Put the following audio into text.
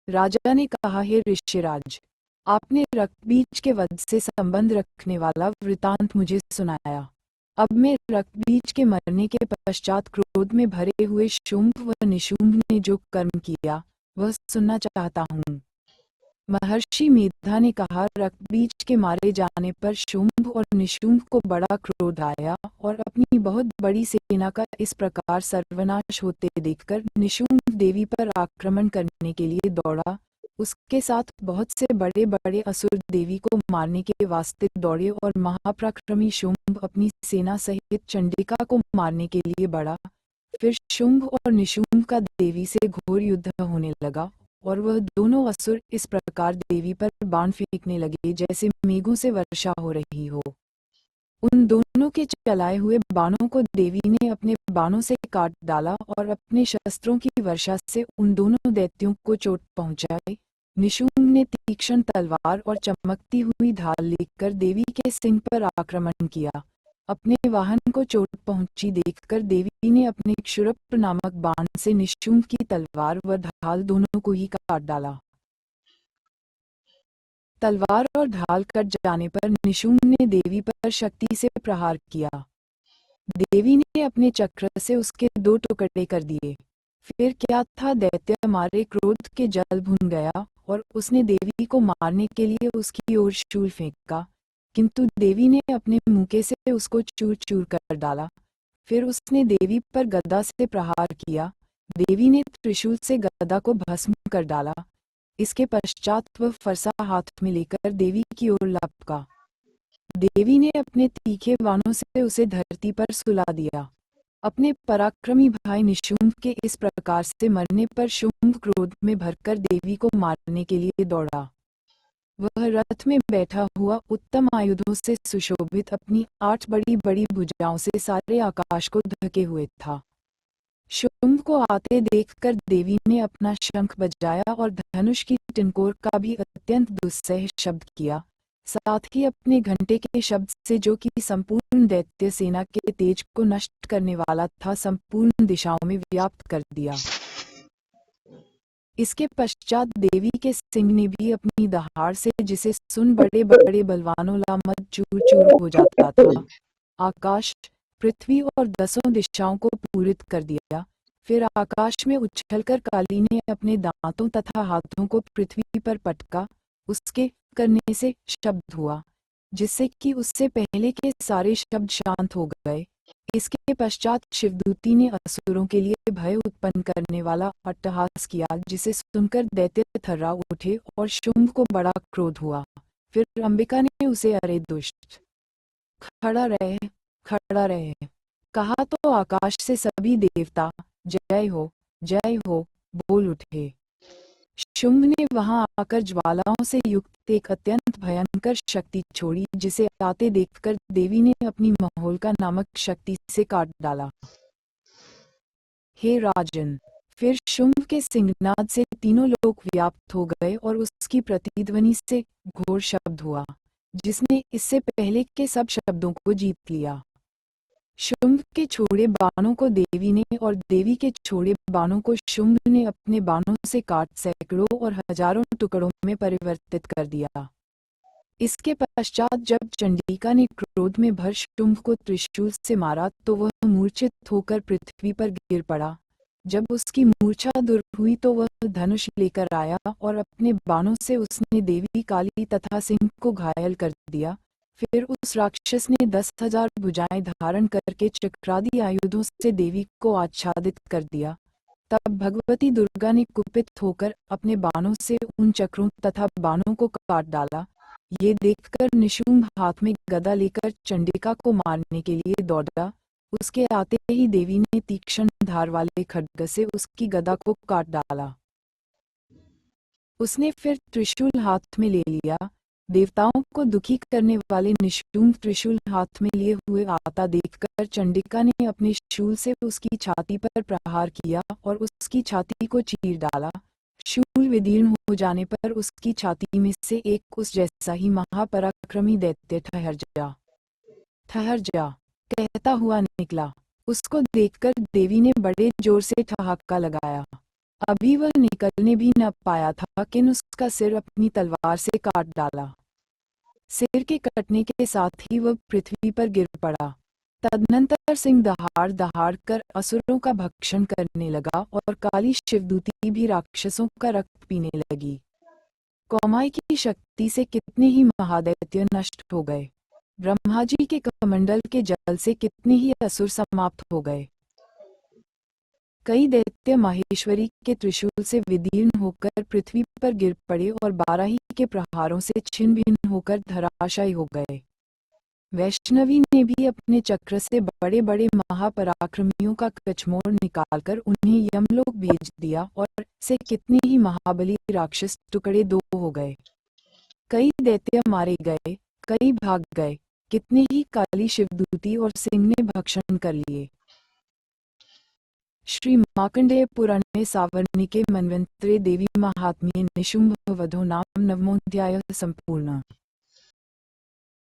राजा ने कहा, हे ऋषिराज, आपने रक्तबीज के वध से संबंध रखने वाला वृतांत मुझे सुनाया। अब मैं रक्तबीज के मरने के पश्चात क्रोध में भरे हुए शुंभ व निशुंभ ने जो कर्म किया वह सुनना चाहता हूँ। महर्षि मेधा ने कहा, रक्तबीज के मारे जाने पर शुंभ और निशुंभ को बड़ा क्रोध आया और अपनी बहुत बड़ी सेना का इस प्रकार सर्वनाश होते देखकर निशुंभ देवी पर आक्रमण करने के लिए दौड़ा। उसके साथ बहुत से बड़े बड़े असुर देवी को मारने के वास्ते दौड़े और महापराक्रमी शुंभ अपनी सेना सहित चंडिका को मारने के लिए बढ़ा। फिर शुंभ और निशुंभ का देवी से घोर युद्ध होने लगा और वह दोनों असुर इस प्रकार देवी पर बाण फेंकने लगे जैसे मेघों से वर्षा हो रही हो। उन दोनों के चलाए हुए बाणों को देवी ने अपने बाणों से काट डाला और अपने शस्त्रों की वर्षा से उन दोनों दैत्यों को चोट पहुंचाई। निशुंभ ने तीक्ष्ण तलवार और चमकती हुई ढाल लेकर देवी के सिंह पर आक्रमण किया। अपने वाहन को चोट पहुंची देखकर देवी ने अपने क्षुरप्र नामक बाण से निशुंभ की तलवार व ढाल दोनों को ही काट डाला। तलवार और ढाल कट जाने पर निशुंभ ने देवी पर शक्ति से प्रहार किया। देवी ने अपने चक्र से उसके 2 टुकड़े कर दिए। फिर क्या था, दैत्य मारे क्रोध के जल भुन गया और उसने देवी को मारने के लिए उसकी ओर शूल फेंका, किंतु देवी ने अपने मुके से उसको चूर चूर कर डाला। फिर उसने देवी पर गदा से प्रहार किया। देवी ने त्रिशूल से गदा को भस्म कर डाला। इसके पश्चात वह फरसा हाथ में लेकर देवी की ओर लपका। देवी ने अपने तीखे बाणों से उसे धरती पर सुला दिया। अपने पराक्रमी भाई निशुंभ के इस प्रकार से मरने पर शुंभ क्रोध में भरकर देवी को मारने के लिए दौड़ा। वह रथ में बैठा हुआ उत्तम आयुधों से सुशोभित अपनी 8 बड़ी बड़ी भुजाओं से सारे आकाश को ढके हुए था। शुंभ को आते देखकर देवी ने अपना शंख बजाया और धनुष की टिनकोर का भी अत्यंत दुस्सह शब्द किया। साथ ही अपने घंटे के शब्द से, जो कि संपूर्ण दैत्य सेना के तेज को नष्ट करने वाला था, संपूर्ण दिशाओं में व्याप्त कर दिया। इसके पश्चात देवी के सिंह ने भी अपनी दहाड़ से, जिसे सुन बड़े बड़े बलवानों ला मत चूर चूर हो जाता था, आकाश, पृथ्वी और 10 दिशाओं को पूरित कर दिया। फिर आकाश में उछलकर काली ने अपने दांतों तथा हाथों को पृथ्वी पर पटका। उसके करने से शब्द हुआ, जिससे कि उससे पहले के सारे शब्द शांत हो गए। इसके पश्चात शिवदूती ने असुरों के लिए भय उत्पन्न करने वाला अट्टहास किया, जिसे सुनकर दैत्य थर्रा उठे और शुंभ को बड़ा क्रोध हुआ। फिर अंबिका ने उसे, अरे दुष्ट, खड़ा रह, खड़ा रह, कहा तो आकाश से सभी देवता जय हो बोल उठे। शुंभ ने वहां आकर ज्वालाओं से युक्त एक अत्यंत भयंकर शक्ति छोड़ी, जिसे आते देखकर देवी ने अपनी महोल्का नामक शक्ति से काट डाला। हे राजन, फिर शुंभ के सिंहनाद से तीनों लोक व्याप्त हो गए और उसकी प्रतिध्वनि से घोर शब्द हुआ, जिसने इससे पहले के सब शब्दों को जीत लिया। शुंभ के छोड़े बाणों को देवी ने और देवी के छोड़े बाणों को शुंभ ने अपने बाणों से काट सैकड़ों और हजारों टुकड़ों में परिवर्तित कर दिया। इसके पश्चात जब चंडिका ने क्रोध में भर शुंभ को त्रिशूल से मारा तो वह मूर्छित होकर पृथ्वी पर गिर पड़ा। जब उसकी मूर्छा दूर हुई तो वह धनुष लेकर आया और अपने बाणों से उसने देवी, काली तथा सिंह को घायल कर दिया। फिर उस राक्षस ने 10,000 भुजाएं धारण करके चक्रादि आयुधों से देवी को आच्छादित कर दिया। तब भगवती दुर्गा ने कुपित होकर अपने बाणों से उन चक्रों तथा बाणों को काट डाला। ये देखकर निशुंभ हाथ में गदा लेकर चंडिका को मारने के लिए दौड़ा। उसके आते ही देवी ने तीक्ष्ण धार वाले खड्ग से उसकी गदा को काट डाला। उसने फिर त्रिशूल हाथ में ले लिया। देवताओं को दुखी करने वाले निशुंभ त्रिशूल हाथ में लिए हुए आता देखकर चंडिका ने अपने शूल से उसकी छाती पर प्रहार किया और उसकी छाती को चीर डाला। शूल विदीर्ण हो जाने पर उसकी छाती में से एक उस जैसा ही महापराक्रमी दैत्य ठहर जा कहता हुआ निकला। उसको देखकर देवी ने बड़े जोर से ठहाका लगाया। अभी वह निकलने भी न पाया था कि उसका सिर अपनी तलवार से काट डाला। सिर के कटने के साथ ही वह पृथ्वी पर गिर पड़ा। तदनंतर सिंह दहाड़ दहाड़ कर असुरों का भक्षण करने लगा और काली शिवदूती भी राक्षसों का रक्त पीने लगी। कौमाई की शक्ति से कितने ही महादैत्य नष्ट हो गए। ब्रह्मा जी के कमंडल के जल से कितने ही असुर समाप्त हो गए। कई दैत्य माहेश्वरी के त्रिशूल से विदीर्ण होकर पृथ्वी पर गिर पड़े और बाराही के प्रहारों से छिन्न भिन्न होकर धराशायी हो गए। वैष्णवी ने भी अपने चक्र से बड़े बड़े महापराक्रमियों का कचमोड़ निकालकर उन्हें यमलोक भेज दिया और से कितने ही महाबली राक्षस टुकड़े दो हो गए। कई दैत्य मारे गए, कई भाग गए, कितने ही काली शिवदूती और सिंह ने भक्षण कर लिए। श्री मार्कंडेय पुराणे सावर्णिके मन्वंतरे देवी महात्म्ये निशुंभ वधो नाम नवमोऽध्यायः संपूर्ण।